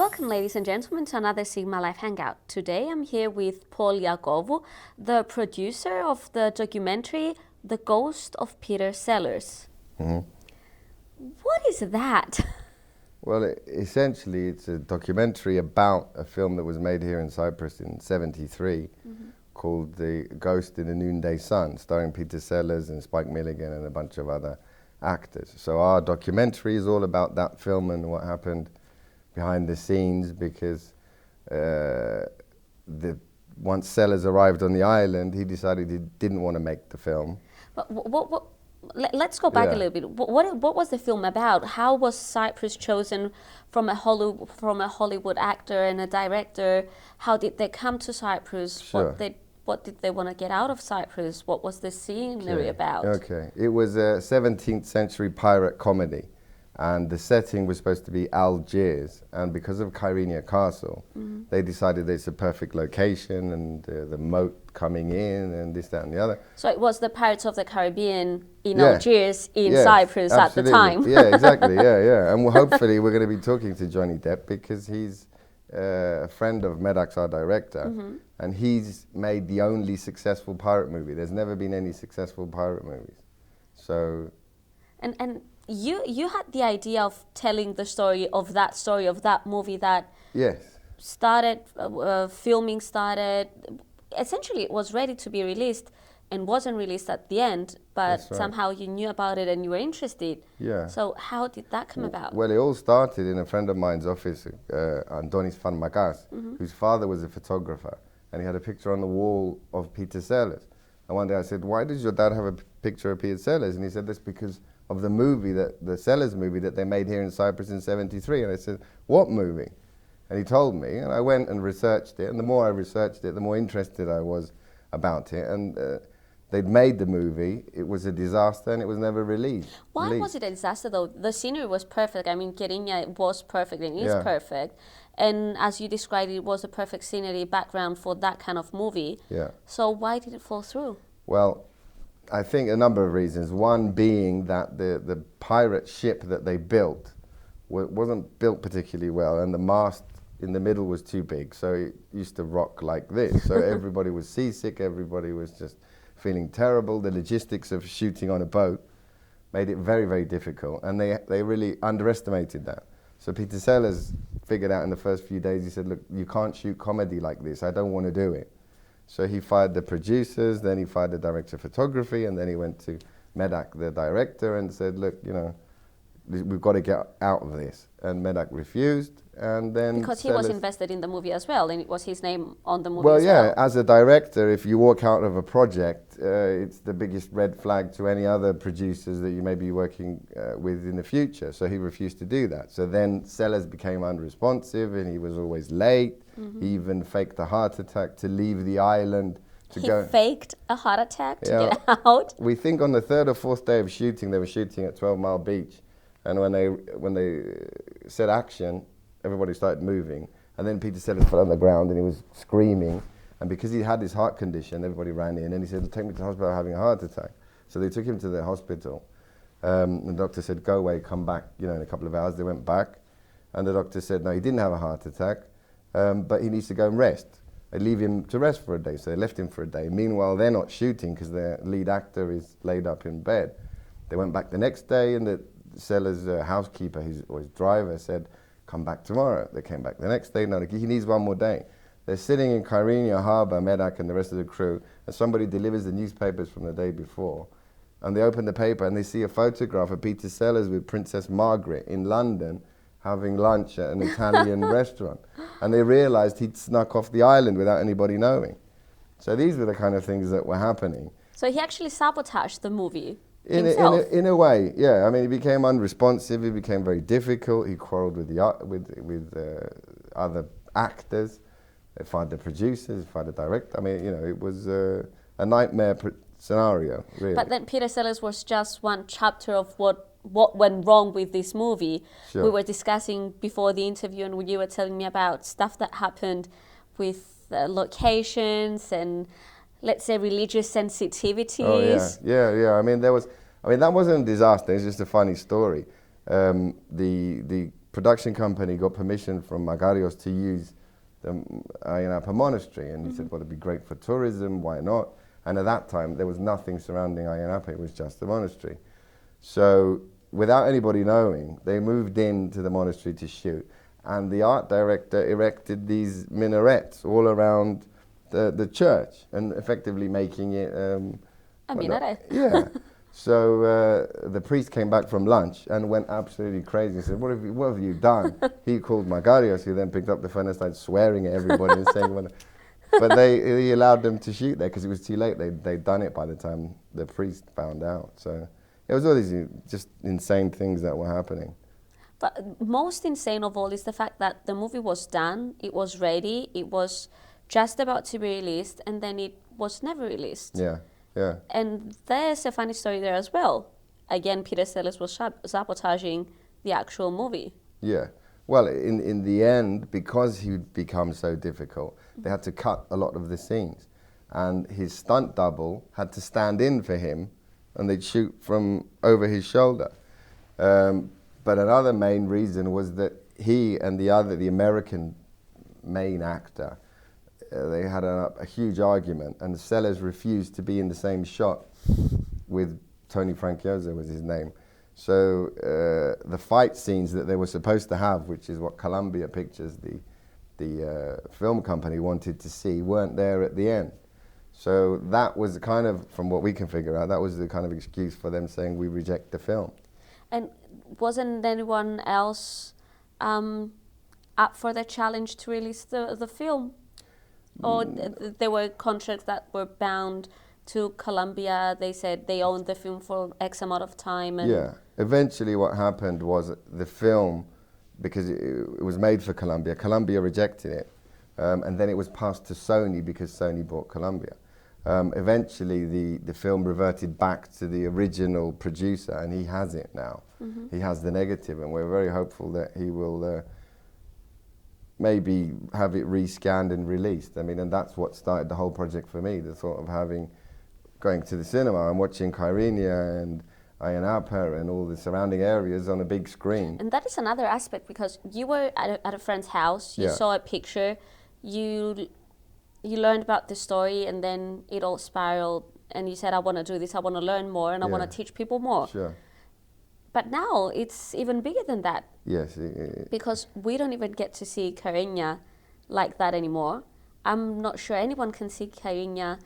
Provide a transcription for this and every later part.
Welcome, ladies and gentlemen, to another Sigmalive Hangout. Today I'm here with Paul Iakovou, the producer of the documentary The Ghost of Peter Sellers. Mm-hmm. What is that? Well, essentially it's a documentary about a film that was made here in Cyprus in '73 called The Ghost in the Noonday Sun, starring Peter Sellers and Spike Milligan and a bunch of other actors. So our documentary is all about that film and what happened behind the scenes, because once Sellers arrived on the island, he decided he didn't want to make the film. But let's go back a little bit. What was the film about? How was Cyprus chosen from a Hollywood actor and a director? How did they come to Cyprus? Sure. What did they want to get out of Cyprus? What was the scenery about? Okay, it was a 17th century pirate comedy, and the setting was supposed to be Algiers, and because of Kyrenia Castle, they decided it's a perfect location, and the moat coming in and this, that and the other. So it was the Pirates of the Caribbean in Algiers, in Cyprus absolutely. at the time. Yeah, exactly, yeah. And hopefully we're going to be talking to Johnny Depp, because he's a friend of Medak's, our director, and he's made the only successful pirate movie. There's never been any successful pirate movies. So... And you had the idea of telling the story of that movie that started, filming started, essentially it was ready to be released and wasn't released at the end, but somehow you knew about it and you were interested. Yeah. So how did that come about? Well, it all started in a friend of mine's office, Antonis Farmakas, whose father was a photographer, and he had a picture on the wall of Peter Sellers. And one day I said, "Why does your dad have a picture of Peter Sellers?" And he said, "That's because of the movie, the Sellers movie that they made here in Cyprus in '73. And I said, "What movie?" And he told me, and I went and researched it, and the more I researched it, the more interested I was about it. And they'd made the movie, it was a disaster, and it was never released. Why was it a disaster though? The scenery was perfect. I mean, Kyrenia was perfect and is perfect. And as you described, it was a perfect scenery background for that kind of movie. Yeah. So why did it fall through? Well, I think a number of reasons. One being that the pirate ship that they built wasn't built particularly well, and the mast in the middle was too big, so it used to rock like this. So everybody was seasick, everybody was just feeling terrible. The logistics of shooting on a boat made it very, very difficult, and they really underestimated that. So Peter Sellers figured out in the first few days, he said, "Look, you can't shoot comedy like this, I don't want to do it." So he fired the producers, then he fired the director of photography, and then he went to Medak, the director, and said, "Look, you know, we've got to get out of this." And Medak refused, and then because he was invested in the movie as well, and it was his name on the movie well, as well. yeah, as a director, if you walk out of a project, it's the biggest red flag to any other producers that you may be working with in the future. So he refused to do that. So then Sellers became unresponsive, and he was always late. He even faked a heart attack to leave the island to go. He faked a heart attack to get out? We think on the third or fourth day of shooting, they were shooting at 12 Mile Beach. And when they said action, everybody started moving. And then Peter Sellers fell on the ground and he was screaming. And because he had this heart condition, everybody ran in and he said, "Take me to the hospital, I'm having a heart attack." So they took him to the hospital. The doctor said, "Go away, come back, you know, in a couple of hours." They went back. And the doctor said, "No, he didn't have a heart attack, but he needs to go and rest." They leave him to rest for a day. So they left him for a day. Meanwhile, they're not shooting because their lead actor is laid up in bed. They went back the next day, and the Sellers' housekeeper, or his driver, said, "Come back tomorrow." They came back the next day. No, he needs one more day. They're sitting in Kyrenia Harbour, Medak and the rest of the crew, and somebody delivers the newspapers from the day before. And they open the paper and they see a photograph of Peter Sellers with Princess Margaret in London having lunch at an Italian restaurant. And they realized he'd snuck off the island without anybody knowing. So these were the kind of things that were happening. So he actually sabotaged the movie. In a way, yeah. I mean, he became unresponsive. He became very difficult. He quarreled with other actors. They fired the producers. Fired the director. I mean, you know, it was a nightmare scenario, really. But then Peter Sellers was just one chapter of what went wrong with this movie. Sure. We were discussing before the interview, and you were telling me about stuff that happened with locations and, let's say, religious sensitivities. Oh yeah. I mean, that wasn't a disaster. It's just a funny story. The production company got permission from Magarios to use the Ayia monastery, and he said, well, it'd be great for tourism, why not? And at that time, there was nothing surrounding Ayia, it was just the monastery. So without anybody knowing, they moved into the monastery to shoot, and the art director erected these minarets all around the church, and effectively making it... a minaret. Yeah. So the priest came back from lunch and went absolutely crazy. He said, what have you done? He called Magarios, who then picked up the phone and started swearing at everybody and saying, but he allowed them to shoot there because it was too late. They'd done it by the time the priest found out. So it was all these just insane things that were happening. But most insane of all is the fact that the movie was done, it was ready, it was just about to be released, and then it was never released. Yeah. Yeah. And there's a funny story there as well. Again, Peter Sellers was sabotaging the actual movie. Yeah. Well, in the end, because he'd become so difficult, they had to cut a lot of the scenes. And his stunt double had to stand in for him, and they'd shoot from over his shoulder. But another main reason was that he and the American main actor, they had a huge argument, and Sellers refused to be in the same shot with Tony Franciosa was his name. So the fight scenes that they were supposed to have, which is what Columbia Pictures, the film company, wanted to see, weren't there at the end. So that was kind of, from what we can figure out, that was the kind of excuse for them saying we reject the film. And wasn't anyone else up for the challenge to release the film? Or there were contracts that were bound to Columbia? They said they owned the film for X amount of time. And yeah. Eventually what happened was the film, because it was made for Columbia, Columbia rejected it. And then it was passed to Sony because Sony bought Columbia. Eventually the film reverted back to the original producer, and he has it now. He has the negative, and we're very hopeful that he will... maybe have it rescanned and released. I mean, and that's what started the whole project for me, the thought of going to the cinema and watching Kyrenia and Ayia and all the surrounding areas on a big screen. And that is another aspect, because you were at a friend's house, you saw a picture, you learned about the story, and then it all spiraled, and you said, I want to do this, I want to learn more, and I want to teach people more. Sure. But now it's even bigger than that. Yes. Because we don't even get to see Kyrenia like that anymore. I'm not sure anyone can see Kyrenia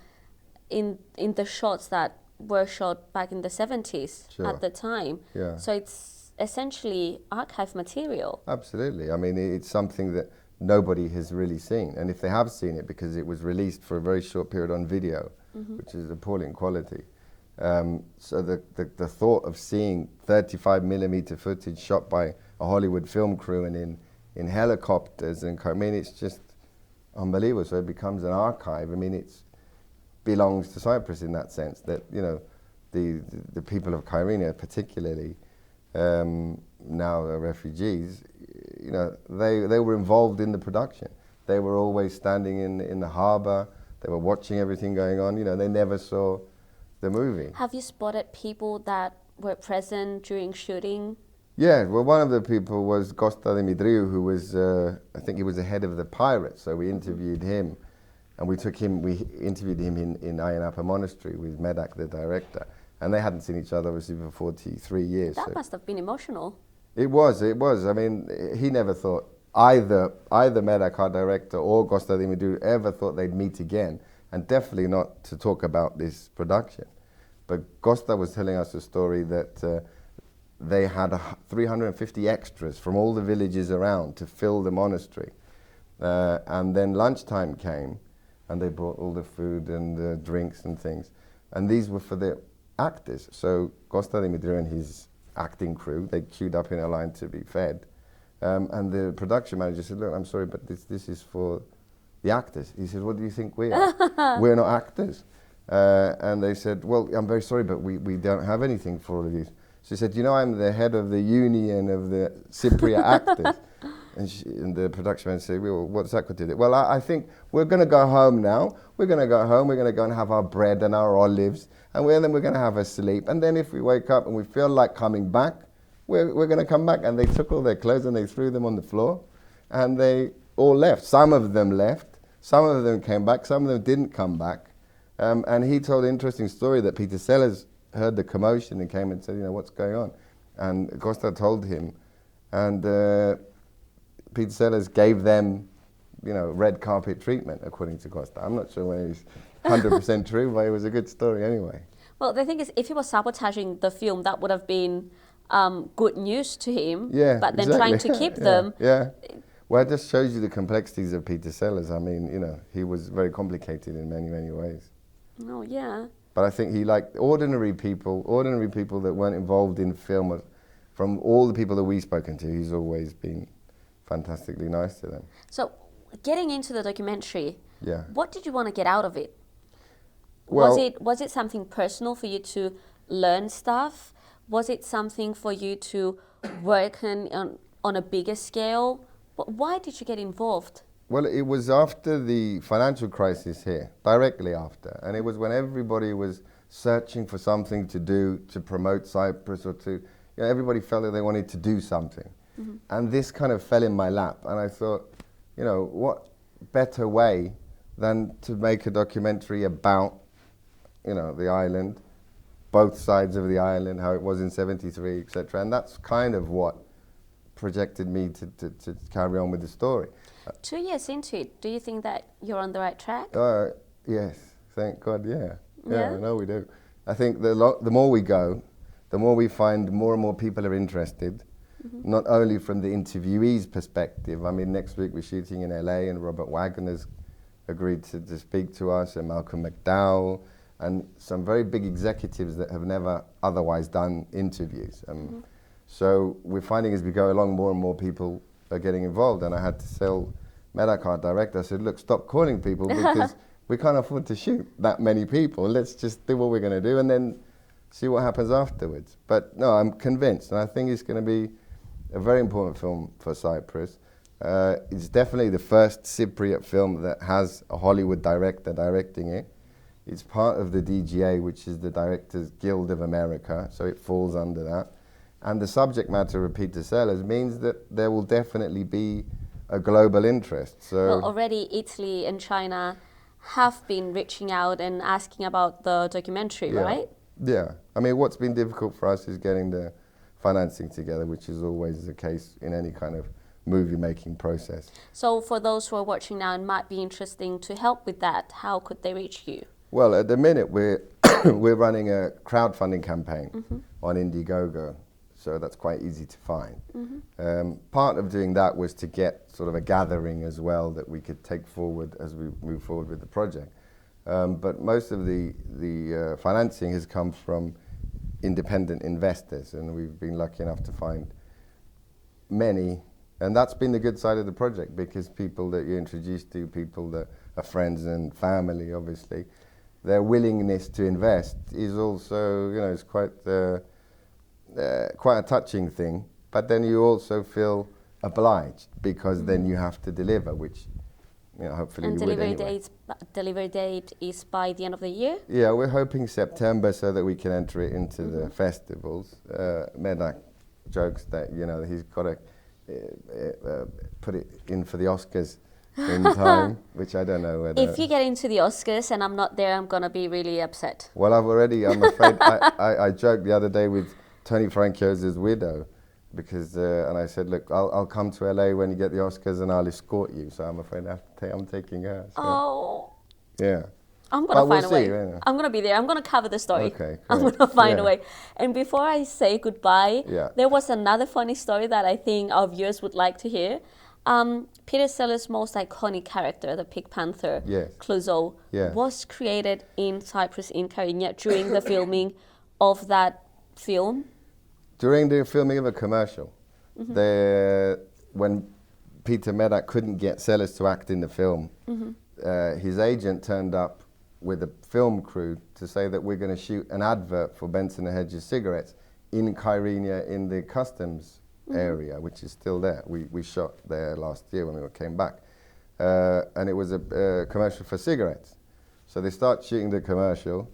in the shots that were shot back in the 70s at the time. Yeah. So it's essentially archive material. Absolutely. I mean, it's something that nobody has really seen. And if they have seen it, because it was released for a very short period on video, which is appalling quality. So the thought of seeing 35mm footage shot by a Hollywood film crew and in helicopters, and I mean, it's just unbelievable. So it becomes an archive. I mean, it belongs to Cyprus in that sense, that, you know, the people of Kyrenia particularly, now are refugees, you know, they were involved in the production. They were always standing in the harbour. They were watching everything going on. You know, they never saw the movie. Have you spotted people that were present during shooting? Yeah, well, one of the people was Andreou, who was, I think he was the head of the pirates. So we interviewed him, and we interviewed him in Ayia Monastery with Medak, the director. And they hadn't seen each other, obviously, for 43 years. That must have been emotional. It was. I mean, he never thought, either Medak, our director, or Andreou ever thought they'd meet again, and definitely not to talk about this production. But Costa was telling us a story that they had 350 extras from all the villages around to fill the monastery. And then lunchtime came, and they brought all the food and the drinks and things. And these were for the actors. So Costa Andreou and his acting crew, they queued up in a line to be fed. And the production manager said, look, I'm sorry, but this is for the actors. He said, what do you think we are? We're not actors. And they said, well, I'm very sorry, but we don't have anything for all of you. So he said, you know, I'm the head of the union of the Cypriot actors. And the production manager said, well, what's that got to do? Well, I think we're going to go home now. We're going to go home. We're going to go and have our bread and our olives. And then we're going to have a sleep. And then if we wake up and we feel like coming back, we're going to come back. And they took all their clothes and they threw them on the floor. And they all left. Some of them left. Some of them came back. Some of them didn't come back. And he told an interesting story that Peter Sellers heard the commotion and came and said, what's going on? And Costa told him. And Peter Sellers gave them, red carpet treatment, according to Costa. I'm not sure whether it's 100% true, but it was a good story anyway. Well, the thing is, if he was sabotaging the film, that would have been good news to him. Yeah, but then exactly. trying to keep them. Yeah. Well, it just shows you the complexities of Peter Sellers. I mean, he was very complicated in many, many ways. Oh, yeah. But I think he liked ordinary people that weren't involved in film. From all the people that we've spoken to, he's always been fantastically nice to them. So, getting into the documentary, what did you want to get out of it? Well, was it something personal for you to learn stuff? Was it something for you to work on a bigger scale? Why did you get involved? Well, it was after the financial crisis here, directly after. And it was when everybody was searching for something to do to promote Cyprus, or to, everybody felt that they wanted to do something. Mm-hmm. And this kind of fell in my lap. And I thought, what better way than to make a documentary about, the island, both sides of the island, how it was in 73, etc. And that's kind of what projected me to carry on with the story. 2 years into it, do you think that you're on the right track? Yes, thank God, yeah. I know we do. I think the more we go, the more we find more and more people are interested, not only from the interviewees' perspective. I mean, next week we're shooting in LA and Robert Wagner's agreed to speak to us, and Malcolm McDowell, and some very big executives that have never otherwise done interviews. So we're finding as we go along, more and more people are getting involved. And I had to tell Medak, our director, I said, look, stop calling people because we can't afford to shoot that many people. Let's just do what we're going to do and then see what happens afterwards. But no, I'm convinced, and I think it's going to be a very important film for Cyprus. It's definitely the first Cypriot film that has a Hollywood director directing it. It's part of the DGA, which is the Directors Guild of America, so it falls under that. And the subject matter of Peter Sellers means that there will definitely be a global interest. So well, already Italy and China have been reaching out and asking about the documentary, right? Yeah. I mean, what's been difficult for us is getting the financing together, which is always the case in any kind of movie-making process. So for those who are watching now and might be interested to help with that, how could they reach you? Well, at the minute, we're running a crowdfunding campaign on Indiegogo. So that's quite easy to find. Part of doing that was to get sort of a gathering as well that we could take forward as we move forward with the project. But most of the financing has come from independent investors, and we've been lucky enough to find many. And that's been the good side of the project, because people that you're introduced to, people that are friends and family, obviously, their willingness to invest is also, it's quite a touching thing, but then you also feel obliged because then you have to deliver, which hopefully and you would anyway. Delivery date is by the end of the year? Yeah, we're hoping September so that we can enter it into the festivals. Medak jokes that he's got to put it in for the Oscars in time, which I don't know whether... If you get into the Oscars and I'm not there, I'm going to be really upset. Well, I'm afraid, I joked the other day with Tony Franciosa's widow, because and I said, look, I'll come to LA when you get the Oscars and I'll escort you. So I'm afraid I'm taking her. So. Oh. Yeah. I'm going to find a way. I'm going to be there. I'm going to cover the story. Okay, I'm going to find a way. And before I say goodbye, there was another funny story that I think our viewers would like to hear. Peter Sellers' most iconic character, the Pink Panther, Clouseau, was created in Cyprus, in Kyrenia, during the filming of that film. During the filming of a commercial, when Peter Medak couldn't get Sellers to act in the film, his agent turned up with a film crew to say that we're going to shoot an advert for Benson & Hedges cigarettes in Kyrenia in the customs area, which is still there. We shot there last year when we came back. And it was a commercial for cigarettes. So they start shooting the commercial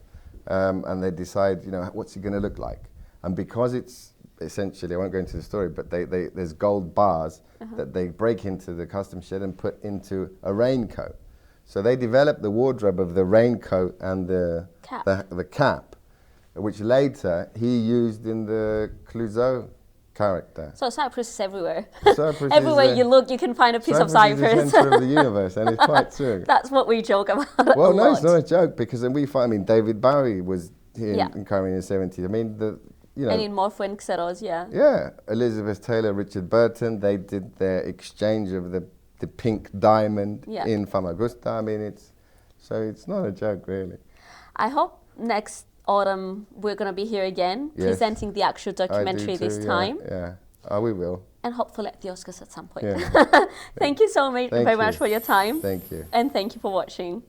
and they decide, what's it going to look like? And because it's essentially, I won't go into the story, but there's gold bars that they break into the custom shed and put into a raincoat. So they developed the wardrobe of the raincoat and the cap, which later he used in the Clouseau character. So Cyprus is everywhere. Cyprus everywhere you look, you can find a piece of Cyprus. Cyprus is the center of the universe, and it's quite true. That's what we joke about. Well, no, it's not a joke, because then we find, I mean, David Bowie was here in Cairo in the 70s. I mean, and in Morpho and Xeros, Yeah, Elizabeth Taylor, Richard Burton, they did their exchange of the pink diamond in Famagusta. I mean, it's not a joke, really. I hope next autumn we're going to be here again, presenting the actual documentary this time. Yeah, we will. And hopefully at the Oscars at some point. Yeah. Thank you so much, very much for your time. Thank you. And thank you for watching.